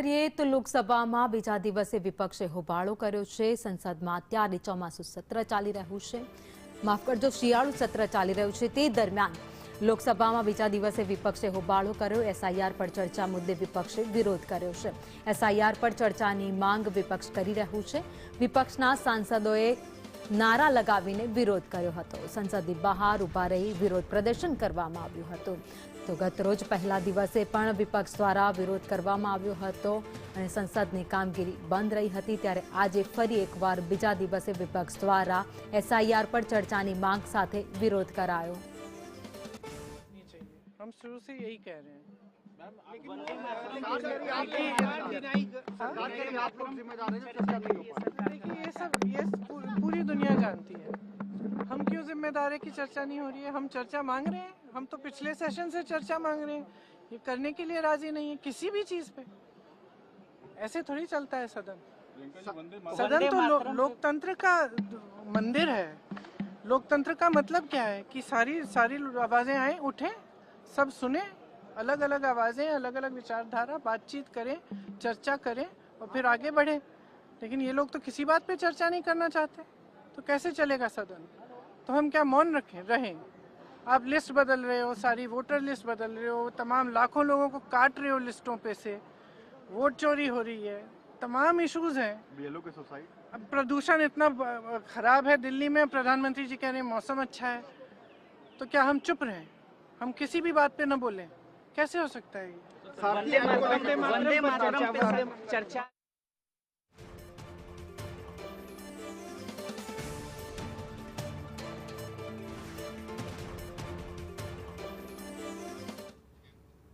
કરીએ તો લોકસભામાં બીજા દિવસે વિપક્ષે હોબાળો કર્યો છે। સંસદમાં અત્યારે ચોમાસુ સત્ર ચાલી રહ્યું છે, માફ કરજો શિયાળુ સત્ર ચાલી રહ્યું છે। તે દરમિયાન લોકસભામાં બીજા દિવસે વિપક્ષે હોબાળો કર્યો। એસઆઈઆર પર ચર્ચા મુદ્દે વિપક્ષે વિરોધ કર્યો છે। એસઆઈઆર પર ચર્ચાની માંગ વિપક્ષ કરી રહ્યું છે। વિપક્ષના સાંસદોએ નારા લગાવીને વિરોધ કર્યો હતો। સંસદની બહાર ઉભા રહી વિરોધ પ્રદર્શન કરવામાં આવ્યું હતું। તો ગતરોજ પહેલા દિવસે પણ વિપક્ષ દ્વારા વિરોધ કરવામાં આવ્યો હતો અને સંસદની કામગીરી બંધ રહી હતી। ત્યારે આજે ફરી એકવાર બીજા દિવસે વિપક્ષ દ્વારા એસઆઈઆર પર ચર્ચાની માંગ સાથે વિરોધ करायो। हम शुरू से यही कह रहे हैं। देखिए ये पूरी दुनिया जानती है, हम क्यों जिम्मेदार है कि चर्चा नहीं हो रही है। हम चर्चा मांग रहे हैं, हम तो पिछले सेशन से चर्चा मांग रहे हैं, ये करने के लिए राजी नहीं है किसी भी चीज पे। ऐसे थोड़ी चलता है सदन। सदन तो लोकतंत्र का मंदिर है। लोकतंत्र का मतलब क्या है कि सारी आवाजें आए, उठे, सब सुने, अलग अलग आवाजें, अलग अलग विचारधारा, बातचीत करें, चर्चा करें और फिर आगे बढ़े। लेकिन ये लोग तो किसी बात पे चर्चा नहीं करना चाहते, तो कैसे चलेगा सदन। तो हम क्या मौन रहें। आप लिस्ट बदल रहे हो, सारी वोटर लिस्ट बदल रहे हो, तमाम लाखों लोगों को काट रहे हो लिस्टों पे से, वोट चोरी हो रही है, तमाम इश्यूज हैं। अब प्रदूषण इतना खराब है दिल्ली में, प्रधानमंत्री जी कह रहे हैं मौसम अच्छा है, तो क्या हम चुप रहें, हम किसी भी बात पे न बोलें। कैसे हो सकता है ये? वंदे मातरम पे चर्चा